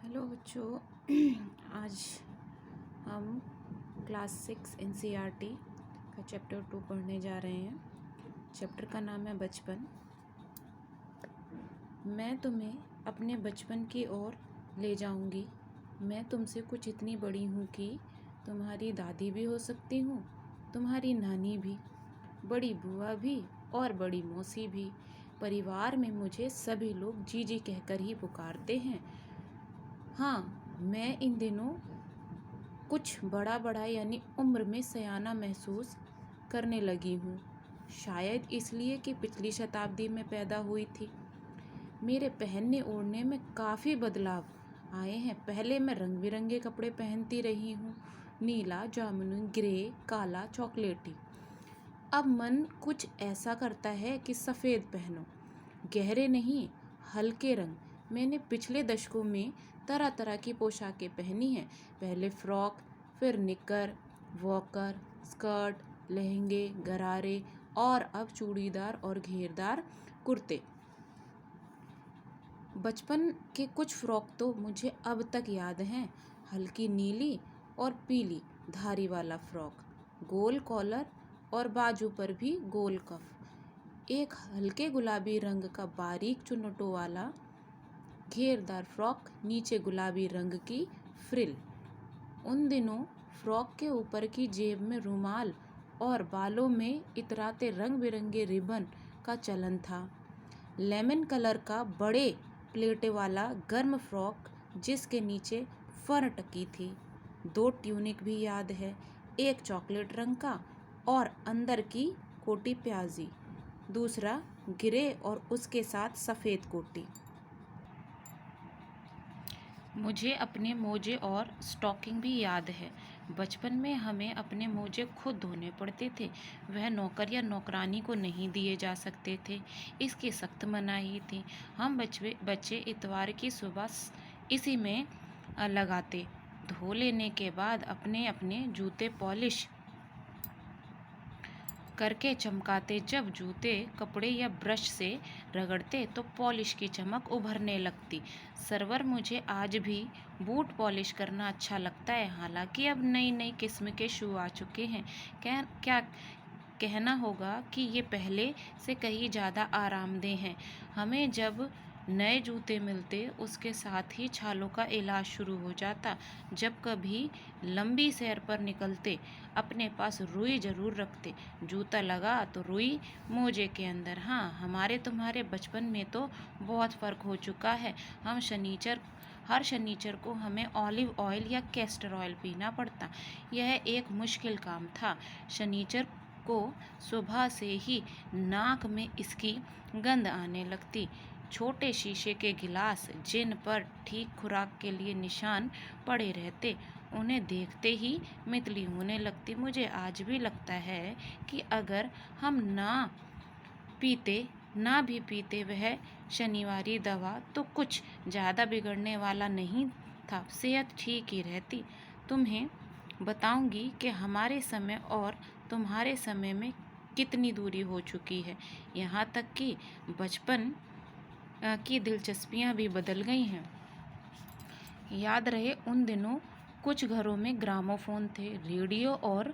Hello बच्चों। आज हम क्लास 6 एनसीईआरटी का चैप्टर 2 पढ़ने जा रहे हैं। चैप्टर का नाम है बचपन। मैं तुम्हें अपने बचपन की ओर ले जाऊंगी। मैं तुमसे कुछ इतनी बड़ी हूँ कि तुम्हारी दादी भी हो सकती हूँ, तुम्हारी नानी भी, बड़ी बुआ भी और बड़ी मौसी भी। परिवार में मुझे सभी लोग जीजी कहकर ही पुकारते हैं। हाँ, मैं इन दिनों कुछ बड़ा बड़ा यानी उम्र में सयाना महसूस करने लगी हूँ। शायद इसलिए कि पिछली शताब्दी में पैदा हुई थी। मेरे पहनने ओढ़ने में काफ़ी बदलाव आए हैं। पहले मैं रंग बिरंगे कपड़े पहनती रही हूँ, नीला, जामुनी, ग्रे, काला, चॉकलेटी। अब मन कुछ ऐसा करता है कि सफ़ेद पहनो, गहरे नहीं, हल्के रंग। मैंने पिछले दशकों में तरह तरह की पोशाकें पहनी हैं। पहले फ्रॉक, फिर निकर, वॉकर, स्कर्ट, लहंगे, गरारे और अब चूड़ीदार और घेरदार कुर्ते। बचपन के कुछ फ्रॉक तो मुझे अब तक याद हैं। हल्की नीली और पीली धारी वाला फ्रॉक, गोल कॉलर और बाजू पर भी गोल कफ। एक हल्के गुलाबी रंग का बारीक चुन्नटों वाला घेरदार फ्रॉक, नीचे गुलाबी रंग की फ्रिल। उन दिनों फ्रॉक के ऊपर की जेब में रुमाल और बालों में इतराते रंग बिरंगे रिबन का चलन था। लेमन कलर का बड़े प्लेटे वाला गर्म फ्रॉक जिसके नीचे फर टकी थी। 2 ट्यूनिक भी याद है, एक चॉकलेट रंग का और अंदर की कोटी प्याजी, दूसरा ग्रे और उसके साथ सफ़ेद कोटी। मुझे अपने मोजे और स्टॉकिंग भी याद है। बचपन में हमें अपने मोजे खुद धोने पड़ते थे। वह नौकर या नौकरानी को नहीं दिए जा सकते थे, इसकी सख्त मनाही थी। हम बच्चे इतवार की सुबह इसी में लगाते। धो लेने के बाद अपने अपने जूते पॉलिश करके चमकाते। जब जूते कपड़े या ब्रश से रगड़ते तो पॉलिश की चमक उभरने लगती। सरवर, मुझे आज भी बूट पॉलिश करना अच्छा लगता है। हालांकि अब नई नई किस्म के शू आ चुके हैं। क्या कहना होगा कि ये पहले से कहीं ज़्यादा आरामदेह हैं। हमें जब नए जूते मिलते उसके साथ ही छालों का इलाज शुरू हो जाता। जब कभी लंबी सैर पर निकलते अपने पास रुई ज़रूर रखते। जूता लगा तो रुई मोजे के अंदर। हाँ, हमारे तुम्हारे बचपन में तो बहुत फ़र्क हो चुका है। हर शनिचर को हमें ऑलिव ऑयल या कैस्टर ऑयल पीना पड़ता। यह एक मुश्किल काम था। शनिचर को सुबह से ही नाक में इसकी गंध आने लगती। छोटे शीशे के गिलास जिन पर ठीक खुराक के लिए निशान पड़े रहते, उन्हें देखते ही मितली होने लगती। मुझे आज भी लगता है कि अगर हम ना भी पीते वह शनिवारी दवा तो कुछ ज़्यादा बिगड़ने वाला नहीं था, सेहत ठीक ही रहती। तुम्हें बताऊंगी कि हमारे समय और तुम्हारे समय में कितनी दूरी हो चुकी है। यहाँ तक कि बचपन की दिलचस्पियाँ भी बदल गई हैं। याद रहे उन दिनों कुछ घरों में ग्रामोफोन थे, रेडियो और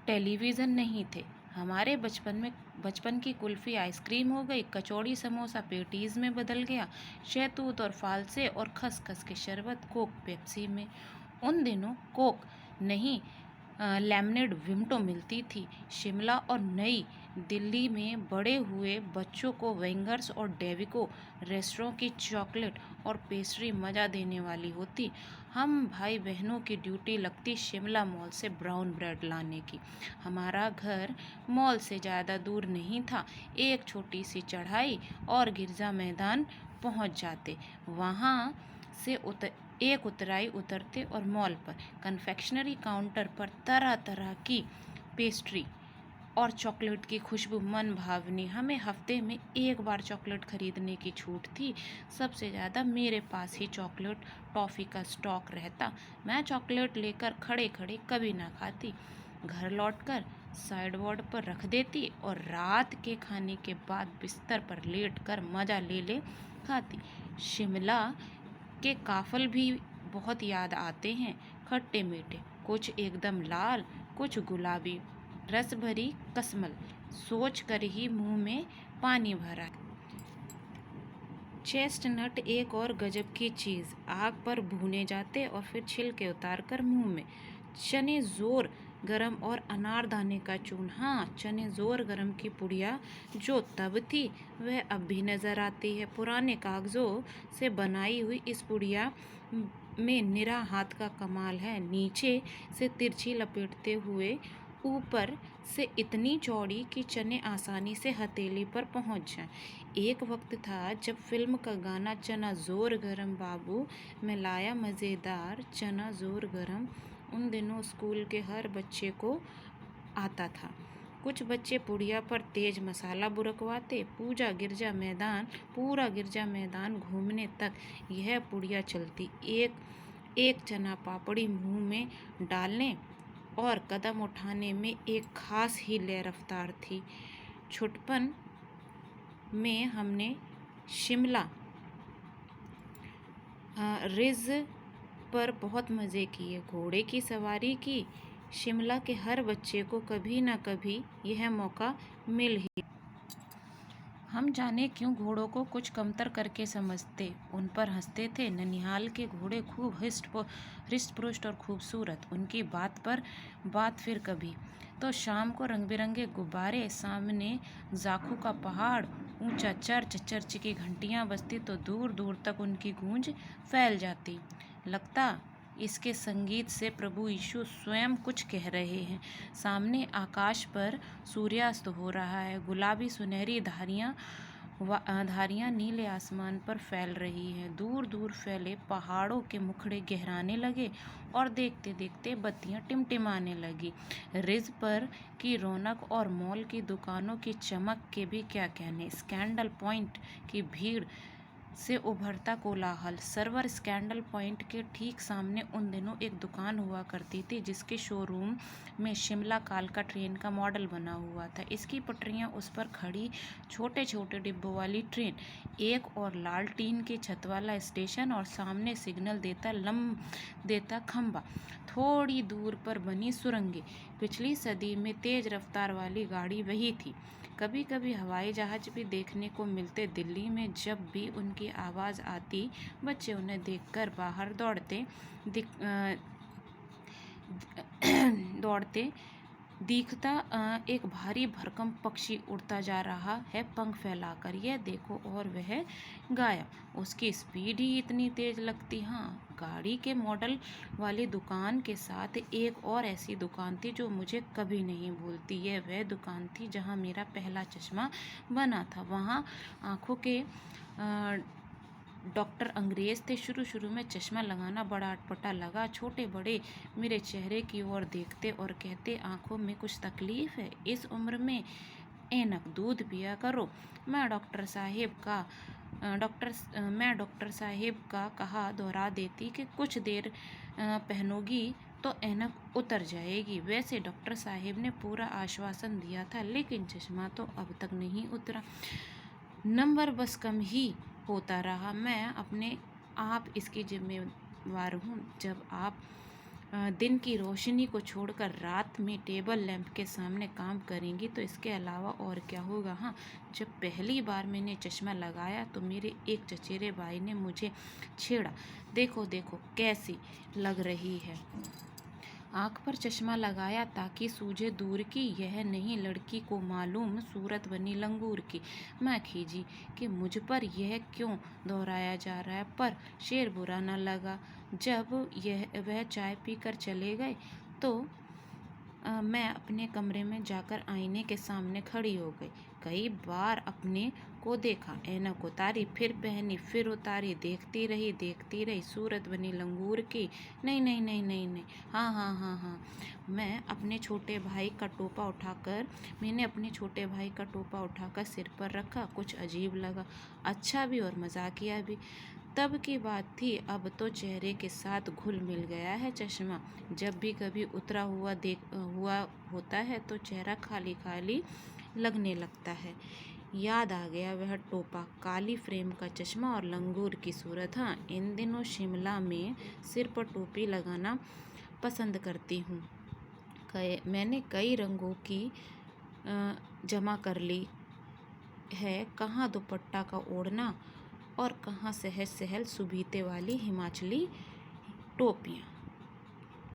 टेलीविज़न नहीं थे। हमारे बचपन की कुल्फ़ी आइसक्रीम हो गई, कचौड़ी समोसा पेटीज़ में बदल गया, शहतूत और फालसे और खसखस के शरबत कोक पेप्सी में। उन दिनों कोक नहीं, लेमनेड विम्टो मिलती थी। शिमला और नई दिल्ली में बड़े हुए बच्चों को वेंगर्स और डेविको रेस्टोरों की चॉकलेट और पेस्ट्री मज़ा देने वाली होती। हम भाई बहनों की ड्यूटी लगती शिमला मॉल से ब्राउन ब्रेड लाने की। हमारा घर मॉल से ज़्यादा दूर नहीं था, एक छोटी सी चढ़ाई और गिरजा मैदान पहुंच जाते। वहाँ से एक उतराई उतरते और मॉल पर कन्फेक्शनरी काउंटर पर तरह तरह की पेस्ट्री और चॉकलेट की खुशबू मन भावनी। हमें हफ्ते में एक बार चॉकलेट खरीदने की छूट थी। सबसे ज़्यादा मेरे पास ही चॉकलेट टॉफ़ी का स्टॉक रहता। मैं चॉकलेट लेकर खड़े खड़े कभी ना खाती, घर लौटकर साइड बोर्ड पर रख देती और रात के खाने के बाद बिस्तर पर लेट कर मज़ा ले खाती। शिमला के काफल भी बहुत याद आते हैं, खट्टे मीठे, कुछ एकदम लाल, कुछ गुलाबी, रस भरी कसमल। सोच कर ही मुंह में पानी भरा। चेस्टनट एक और गजब की चीज़, आग पर भूने जाते और फिर छिलके उतार कर मुंह में। चने जोर गरम और अनारदाने का चूर्ण, हाँ चने जोर गरम की पुड़िया जो तब थी वह अब भी नजर आती है। पुराने कागजों से बनाई हुई इस पुड़िया में निरा हाथ का कमाल है। नीचे से तिरछी लपेटते हुए, ऊपर से इतनी चौड़ी कि चने आसानी से हथेली पर पहुंच जाएं। एक वक्त था जब फिल्म का गाना चना जोर गरम बाबू में लाया मज़ेदार चना जोर गरम उन दिनों स्कूल के हर बच्चे को आता था। कुछ बच्चे पुड़िया पर तेज मसाला बुरकवाते। पूरा गिरजा मैदान घूमने तक यह पुड़िया चलती। एक एक चना पापड़ी मुंह में डालने और कदम उठाने में एक खास ही लय रफ्तार थी। छुटपन में हमने शिमला रिज पर बहुत मज़े किए, घोड़े की सवारी की। शिमला के हर बच्चे को कभी न कभी यह मौका मिल ही। हम जाने क्यों घोड़ों को कुछ कमतर करके समझते, उन पर हंसते थे। ननिहाल के घोड़े खूब हृष्ट-पुष्ट और खूबसूरत, उनकी बात पर बात। फिर कभी तो शाम को रंग बिरंगे गुब्बारे, सामने जाखू का पहाड़ ऊंचा, चर्च की घंटियां बजती तो दूर दूर तक उनकी गूंज फैल जाती। लगता इसके संगीत से प्रभु यीशु स्वयं कुछ कह रहे हैं। सामने आकाश पर सूर्यास्त हो रहा है, गुलाबी सुनहरी धारियां नीले आसमान पर फैल रही हैं। दूर दूर फैले पहाड़ों के मुखड़े गहराने लगे और देखते देखते बत्तियां टिमटिमाने लगी। रिज पर की रौनक और मॉल की दुकानों की चमक के भी क्या कहने। स्कैंडल पॉइंट की भीड़ से उभरता कोलाहल। सर्वर स्कैंडल पॉइंट के ठीक सामने उन दिनों एक दुकान हुआ करती थी जिसके शोरूम में शिमला कालका ट्रेन का मॉडल बना हुआ था। इसकी पटरियां, उस पर खड़ी छोटे छोटे डिब्बों वाली ट्रेन, एक और लाल टीन की छत वाला स्टेशन और सामने सिग्नल देता खंबा, थोड़ी दूर पर बनी सुरंगें। पिछली सदी में तेज रफ्तार वाली गाड़ी वही थी। कभी कभी हवाई जहाज भी देखने को मिलते। दिल्ली में जब भी उनकी आवाज़ आती, बच्चे उन्हें देखकर बाहर दौड़ते। दिखता एक भारी भरकम पक्षी उड़ता जा रहा है पंख फैलाकर, यह देखो, और वह गायब। उसकी स्पीड ही इतनी तेज लगती। हाँ, गाड़ी के मॉडल वाली दुकान के साथ एक और ऐसी दुकान थी जो मुझे कभी नहीं भूलती। यह वह दुकान थी जहाँ मेरा पहला चश्मा बना था। वहाँ आँखों के डॉक्टर अंग्रेज थे। शुरू में चश्मा लगाना बड़ा अटपटा लगा। छोटे बड़े मेरे चेहरे की ओर देखते और कहते, आंखों में कुछ तकलीफ है, इस उम्र में ऐनक, दूध पिया करो। मैं डॉक्टर साहेब का कहा दोहरा देती कि कुछ देर पहनोगी तो ऐनक उतर जाएगी। वैसे डॉक्टर साहेब ने पूरा आश्वासन दिया था, लेकिन चश्मा तो अब तक नहीं उतरा। नंबर बस कम ही होता रहा। मैं अपने आप इसकी जिम्मेवार हूँ। जब आप दिन की रोशनी को छोड़कर रात में टेबल लैंप के सामने काम करेंगी तो इसके अलावा और क्या होगा। हाँ, जब पहली बार मैंने चश्मा लगाया तो मेरे एक चचेरे भाई ने मुझे छेड़ा, देखो देखो कैसी लग रही है। आँख पर चश्मा लगाया ताकि सूझे दूर की, यह नहीं लड़की को मालूम सूरत बनी लंगूर की। मैं खीजी कि मुझ पर यह क्यों दोहराया जा रहा है, पर शेर बुरा न लगा। जब वह चाय पीकर चले गए तो मैं अपने कमरे में जाकर आईने के सामने खड़ी हो गई। कई बार अपने को देखा, ऐनक उतारी, फिर पहनी, फिर उतारी, देखती रही, सूरत बनी लंगूर की। नहीं नहीं नहीं नहीं नहीं, हाँ हाँ हाँ हाँ। मैंने अपने छोटे भाई का टोपा उठाकर सिर पर रखा। कुछ अजीब लगा, अच्छा भी और मजाकिया भी। तब की बात थी, अब तो चेहरे के साथ घुल मिल गया है चश्मा। जब भी कभी उतरा हुआ होता है तो चेहरा खाली खाली लगने लगता है। याद आ गया वह टोपा, काली फ्रेम का चश्मा और लंगूर की सूरत। हाँ, इन दिनों शिमला में सिर पर टोपी लगाना पसंद करती हूँ। मैंने कई रंगों की जमा कर ली है, कहाँ दुपट्टा का ओढ़ना और कहाँ सहज सहल सुबीते वाली हिमाचली टोपियाँ।